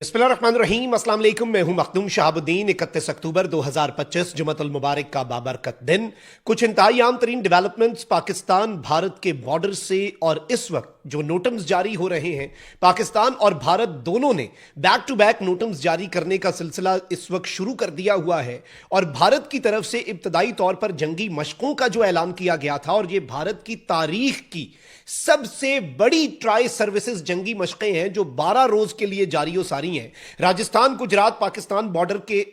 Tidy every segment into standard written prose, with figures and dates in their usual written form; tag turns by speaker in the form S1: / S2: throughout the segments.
S1: बिस्मिल्लाहिर्रहमानिर्रहीम, अस्सलाम वालेकुम। मैं हूं मखदूम शहाबुद्दीन। 31 अक्टूबर 2025 जुमतुल मुबारक का बाबरकत दिन। कुछ इंतहाई आम तरीन डेवलपमेंट्स पाकिस्तान भारत के बॉर्डर से, और इस वक्त जो नोटम्स जारी हो रहे हैं, पाकिस्तान और भारत दोनों ने बैक टू बैक नोटम्स जारी करने का सिलसिला इस वक्त शुरू कर दिया हुआ है। और भारत की तरफ से इब्तदाई तौर पर जंगी मशकों का जो ऐलान किया गया था, और यह भारत की तारीख की सबसे बड़ी ट्राई सर्विसेज जंगी मशकें हैं जो 12 रोज के लिए जारी हो सारी हैं, राजस्थान गुजरात पाकिस्तान बॉर्डर के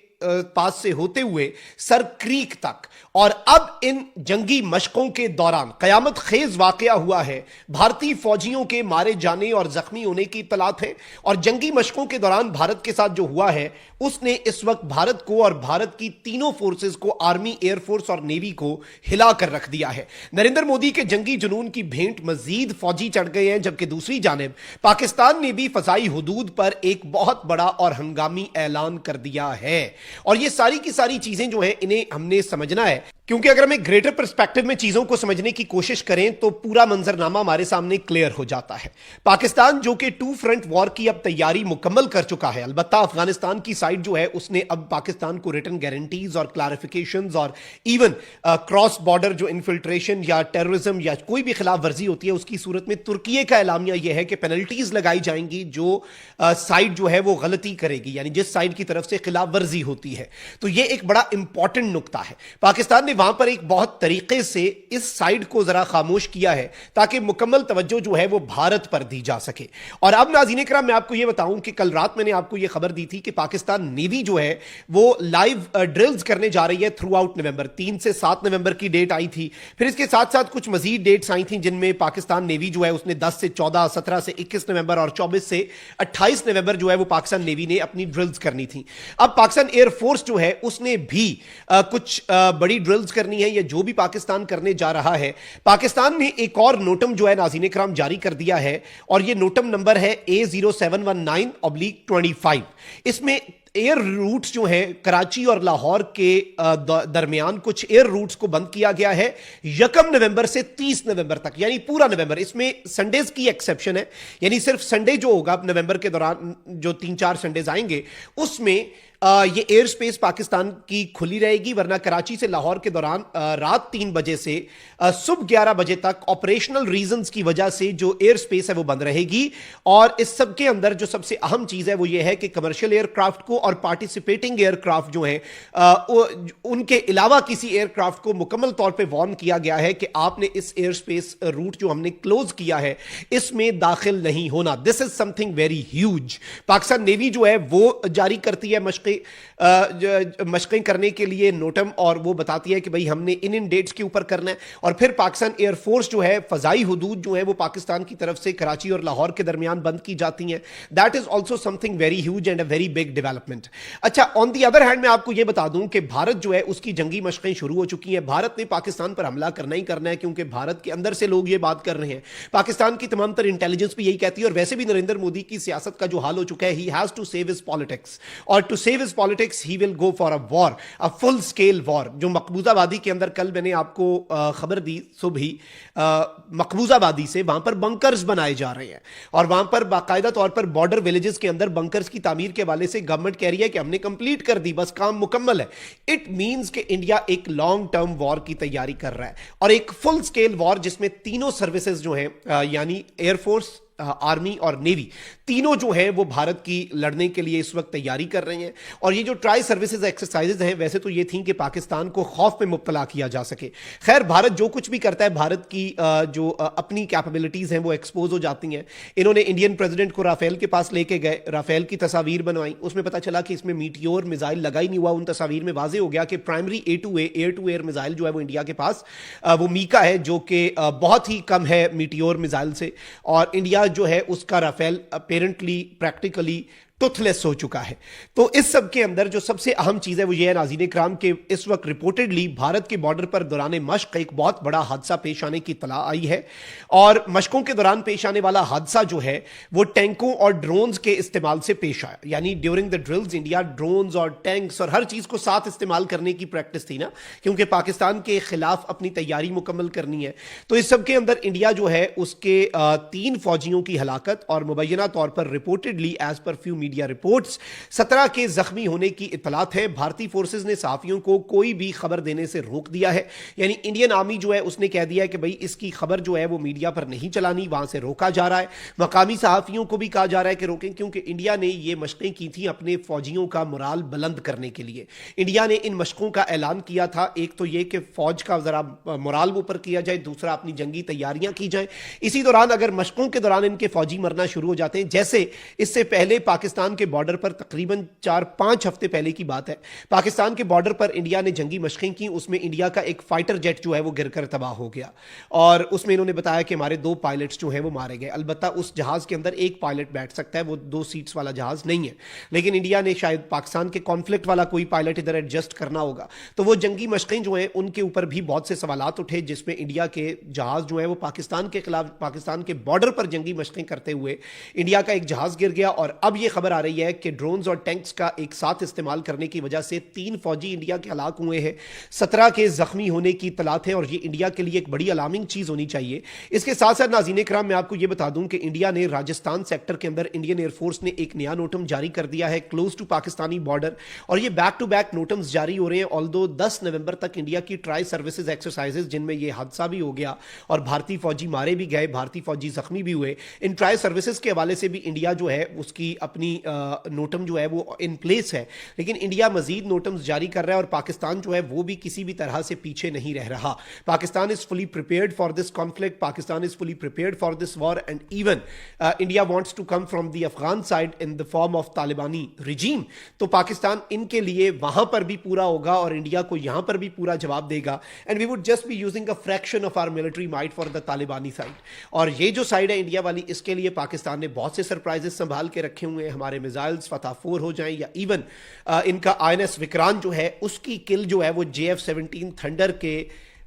S1: पास से होते हुए सर क्रीक तक। और अब इन जंगी मशकों के दौरान कयामत खेज वाकया हुआ है। भारतीय फौजियों के मारे जाने और जख्मी होने की इत्तलात है। और जंगी मशकों के दौरान भारत के साथ जो हुआ है, उसने इस वक्त भारत को और भारत की तीनों फोर्सेस को, आर्मी, एयरफोर्स और नेवी को हिला कर रख दिया है। नरेंद्र मोदी के जंगी जुनून की भेंट मजीद फौजी चढ़ गए हैं, जबकि दूसरी जानिब पाकिस्तान ने भी फजाई हुदूद पर एक बहुत बड़ा और हंगामी ऐलान कर दिया है। और ये सारी की सारी चीजें जो हैं, इन्हें हमने समझना है, क्योंकि अगर हम एक ग्रेटर पर्सपेक्टिव में चीजों को समझने की कोशिश करें तो पूरा मंजरनामा हमारे सामने क्लियर हो जाता है। पाकिस्तान जो कि टू फ्रंट वॉर की अब तैयारी मुकम्मल कर चुका है। अलबत्ता अफगानिस्तान की साइड जो है, उसने अब पाकिस्तान को रिटन गारंटीज और क्लैरिफिकेशंस और इवन क्रॉस बॉर्डर जो इन्फिल्ट्रेशन या टेररिज्म या कोई भी खिलाफ वर्जी होती है, उसकी सूरत में तुर्की का एलामिया यह है कि पेनल्टीज लगाई जाएंगी जो साइड जो है वो गलती करेगी, यानी जिस साइड की तरफ से खिलाफ वर्जी होती है। तो यह एक बड़ा इंपॉर्टेंट नुकता है। पाकिस्तान ने वहां पर एक बहुत तरीके से इस साइड को जरा खामोश किया है ताकि मुकम्मल तवज्जो जो है वो भारत पर दी जा सके। और अब नाज़रीन इकराम, मैं आपको यह बताऊं कि कल रात मैंने आपको यह खबर दी थी कि पाकिस्तान नेवी जो है वो लाइव ड्रिल्स करने जा रही है थ्रू आउट नवंबर। 3 से 7 नवंबर की डेट आई थी। फिर इसके साथ साथ कुछ मजीद डेट्स आई थी जिनमें पाकिस्तान नेवी जो है उसने 10 से 14, 17 से 21 नवंबर और 24 से 28 नवंबर जो है वो पाकिस्तान नेवी ने अपनी ड्रिल्स करनी थी। अब पाकिस्तान एयरफोर्स जो है उसने भी कुछ बड़ी ड्रिल्स करनी है, या जो भी पाकिस्तान करने जा रहा है। पाकिस्तान ने एक और नोटम जो है नाज़रीन इकराम जारी कर दिया है, और यह नोटम नंबर है A0719/25। इसमें एयर रूट्स जो हैं कराची और लाहौर के दरमियान कुछ एयर रूट्स को बंद किया गया है 1 नवंबर से 30 नवंबर तक, यानी पूरा नवंबर। इसमें संडेज की एक्सेप्शन है, यानी सिर्फ संडे जो होगा नवंबर के दौरान, जो 3-4 संडेज आएंगे, उसमें ये एयर स्पेस पाकिस्तान की खुली रहेगी। वरना कराची से लाहौर के दौरान रात 3 बजे से सुबह 11 बजे तक ऑपरेशनल रीजंस की वजह से जो एयर स्पेस है वो बंद रहेगी। और इस सब के अंदर जो सबसे अहम चीज है वो ये है कि कमर्शियल एयरक्राफ्ट को और पार्टिसिपेटिंग एयरक्राफ्ट जो हैं उनके अलावा किसी एयरक्राफ्ट को मुकम्मल तौर पे वार्न किया गया है कि आपने इस एयर स्पेस रूट जो हमने क्लोज किया है इसमें दाखिल नहीं होना। This is something very huge. Pakistan navy जो है वो जारी करती है मशकें करने के लिए नोटम, और वो बताती है कि भाई हमने इन डेट्स के ऊपर करना है। और फिर पाकिस्तान एयरफोर्स जो है, फजाई हुदूद जो है वो पाकिस्तान की तरफ से कराची और लाहौर के दरमियान बंद की जाती हैं। That is also something very huge and a very big development. अच्छा, ऑन दी अदर हैंड मैं आपको यह बता दूं कि भारत जो है उसकी जंगी मशकें शुरू हो चुकी हैं। भारत ने पाकिस्तान पर हमला करना ही करना है, क्योंकि भारत के अंदर से लोग ये बात कर रहे हैं। पाकिस्तान की तमाम तर इंटेलिजेंस भी यही कहती है, और वैसे भी नरेंद्र मोदी की सियासत का जो हाल हो चुका है, he has to save his politics, और to save his politics he will go for a war, a full scale war। जो मकबूजाबादी के अंदर कल मैंने आपको खबर दी सुबह ही, मकबूजाबादी से वहां पर बंकर्स बनाए जा रहे हैं, और वहां पर बाकायदा तौर पर बॉर्डर विलेजेस के अंदर बंकर्स की तामीर के हवाले से गवर्नमेंट कह रही है कि हमने कंप्लीट कर दी, बस काम मुकम्मल है। इट मींस कि इंडिया एक लॉन्ग टर्म वॉर की तैयारी कर रहा है, और एक फुल स्केल वॉर जिसमें तीनों सर्विसेज जो हैं, यानी एयरफोर्स, आर्मी और नेवी, तीनों जो है वो भारत की लड़ने के लिए इस वक्त तैयारी कर रहे हैं। और ये जो ट्राई सर्विसेज एक्सरसाइजेज हैं, वैसे तो ये थी कि पाकिस्तान को खौफ में मुब्तला किया जा सके। खैर, भारत जो कुछ भी करता है, भारत की जो अपनी कैपेबिलिटीज हैं वो एक्सपोज हो जाती हैं। इन्होंने इंडियन प्रेसिडेंट को राफेल के पास लेके गए, राफेल की तस्वीर बनवाई, उसमें पता चला कि इसमें मीटियोर मिसाइल लगा ही नहीं हुआ। उन तस्वीर में वाजे हो गया कि primary A2A air to air missile जो है वो इंडिया के पास वो मीका है, जो कि बहुत ही कम है मीटियोर मिसाइल से। और इंडिया जो है उसका राफेल अपेरेंटली प्रैक्टिकली टुथलेस हो चुका है। तो इस सब के अंदर जो सबसे अहम चीज है वो ये है नाज़रीन इकराम के इस वक्त रिपोर्टेडली भारत के बॉर्डर पर दौरान मश्क एक बहुत बड़ा हादसा पेश आने की इत्तला आई है। और मशकों के दौरान पेश आने वाला हादसा जो है वो टैंकों और ड्रोन्स के इस्तेमाल से पेश आया। यानी during the drills India drones और टैंक्स और हर चीज को साथ इस्तेमाल करने की प्रैक्टिस थी ना, क्योंकि पाकिस्तान के खिलाफ अपनी तैयारी मुकम्मल करनी है। तो इस सब के अंदर इंडिया जो है उसके 3 फौजियों की हलाकत और मुबैना तौर पर reportedly as per few media reports. 17 के जख्मी होने की इतलात है। भारतीय फोर्सेज ने सहाफियों को कोई भी खबर देने से रोक दिया है, यानी इंडियन आर्मी जो है उसने कह दिया है कि भाई इसकी खबर जो है वो मीडिया पर नहीं चलानी, वहां से रोका जा रहा है। मकामी सहाफियों को भी कहा जा रहा है कि रोकें, क्योंकि इंडिया ने ये मशकें की थी अपने फौजियों का मोराल बुलंद करने के लिए। इंडिया ने इन मशकों का ऐलान किया था, एक तो ये कि फौज का जरा मोराल ऊपर किया जाए, दूसरा अपनी जंगी तैयारियां की जाए। इसी दौरान अगर मशकों के दौरान इनके फौजी मरना शुरू हो जाते हैं, जैसे इससे पहले पाकिस्तान के बॉर्डर पर तकरीबन 4-5 हफ्ते पहले की बात है, पाकिस्तान के बॉर्डर पर इंडिया ने जंगी मशकें की, उसमें इंडिया का एक फाइटर जेट जो है वो गिरकर तबाह हो गया और उसमें इन्होंने बताया कि हमारे 2 पायलट्स जो हैं वो मारे गए। अलबत्ता उस जहाज के अंदर एक पायलट बैठ सकता है, वो 2 सीट्स वाला जहाज नहीं है, लेकिन इंडिया ने शायद पाकिस्तान के कॉन्फ्लिक्ट वाला कोई पायलट इधर एडजस्ट करना होगा। तो वो जंगी मशकें जो हैं उनके ऊपर भी बहुत से सवालात उठे, जिसमें इंडिया के जहाज जो है वो पाकिस्तान के खिलाफ, पाकिस्तान के बॉर्डर पर जंगी मशकें करते हुए इंडिया का एक जहाज गिर गया। और अब यह खबर आ रही है कि ड्रोन्स और टैंक्स का एक साथ इस्तेमाल करने की वजह से 3 फौजी इंडिया के हलाक हुए हैं, 17 के जख्मी होने की इतलात है और ये इंडिया के लिए एक बड़ी अलार्मिंग चीज होनी चाहिए। इसके साथ साथ नाज़रीन किराम, मैं आपको यह बता दूं कि इंडिया ने राजस्थान सेक्टर के अंदर इंडियन एयरफोर्स ने एक नया नोटम जारी कर दिया है क्लोज टू पाकिस्तानी बॉर्डर, और ये बैक टू बैक नोटम्स जारी हो रहे हैं। ऑल्दो 10 नवंबर तक इंडिया की ट्राई सर्विसेज एक्सरसाइजेज, जिनमें यह हादसा भी हो गया और भारतीय फौजी मारे भी गए, भारतीय फौजी जख्मी भी हुए, इन ट्राई सर्विसेज के हवाले से भी इंडिया जो है उसकी अपनी नोटम जो है वो इन प्लेस है। लेकिन इंडिया मजीद नोटम्स जारी कर रहा है और पाकिस्तान जो है वो भी किसी भी तरह से पीछे नहीं रह रहा। Pakistan is fully prepared for this conflict. Pakistan is fully prepared for this war, and even India wants to come from the Afghan side in the form of Talibani regime. तो पाकिस्तान इनके लिए वहां पर भी पूरा होगा और इंडिया को यहां पर भी पूरा जवाब देगा, and we would just be using a fraction of our military might for the Talibani side. और ये जो साइड है इंडिया वाली, इसके लिए पाकिस्तान ने बहुत से सरप्राइजेस संभाल के रखे हुए हैं। हमारे मिसाइल्स फतह 4 हो जाएं या इवन इनका INS विक्रांत जो है उसकी किल जो है वो JF-17 थंडर के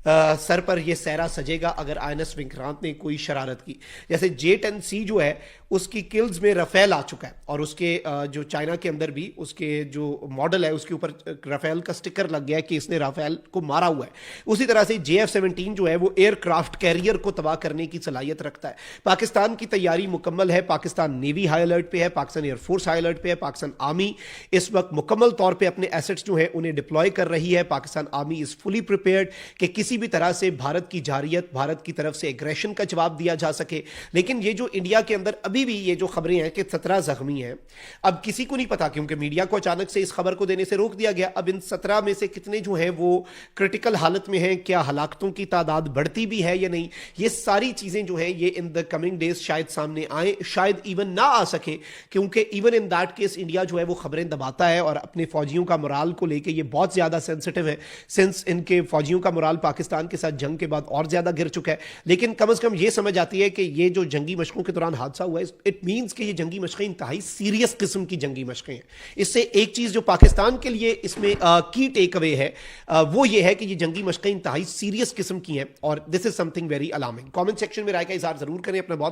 S1: सर पर यह सहरा सजेगा अगर INS विक्रांत ने कोई शरारत की। जैसे J-10C जो है उसकी किल्स में राफेल आ चुका है और उसके जो चाइना के अंदर भी उसके जो मॉडल है उसके ऊपर राफेल का स्टिकर लग गया है कि इसने राफेल को मारा हुआ है। उसी तरह से JF-17 जो है वो एयरक्राफ्ट कैरियर को तबाह करने की सलाहियत रखता है। पाकिस्तान की तैयारी मुकम्मल है, पाकिस्तान नेवी हाई अलर्ट पे है, पाकिस्तान एयरफोर्स हाई अलर्ट पे है, पाकिस्तान आर्मी इस वक्त मुकम्मल तौर पर अपने एसेट्स जो है उन्हें डिप्लॉय कर रही है। Pakistan army is fully prepared कि किसी भी तरह से भारत की जारियत, भारत की तरफ से एग्रेशन का जवाब दिया जा सके। लेकिन ये जो इंडिया के अंदर अभी भी ये जो खबरें हैं कि 17 जख्मी हैं, अब किसी को नहीं पता क्योंकि मीडिया को अचानक से इस खबर को देने से रोक दिया गया। अब इन 17 में से कितने जो हैं वो क्रिटिकल हालत में हैं, क्या हलाकतों की तादाद बढ़ती भी है या नहीं, ये सारी चीजें जो है ये इन द कमिंग डेज शायद सामने आए, शायद इवन ना आ सके, क्योंकि even in that case India जो है वो खबरें दबाता है और अपने फौजियों का मोराल को लेके ये बहुत ज्यादा सेंसिटिव है, सिंस इनके फौजियों का मोराल पाकिस्तान के साथ जंग के बाद और ज्यादा गिर चुका है। लेकिन कम से कम ये समझ आती है कि ये जो जंगी मशकों के दौरान हादसा हुआ है, इट मींस कि ये जंगी मशकें इंतहाई सीरियस किस्म की जंगी मशकें हैं। इससे एक चीज जो पाकिस्तान के लिए इसमें की टेक अवे है वो ये है कि ये जंगी मशकें इंतहाई सीरियस किस्म की हैं और this is something very alarming. Comment section में राय का इजहार जरूर करें। अपना बहुत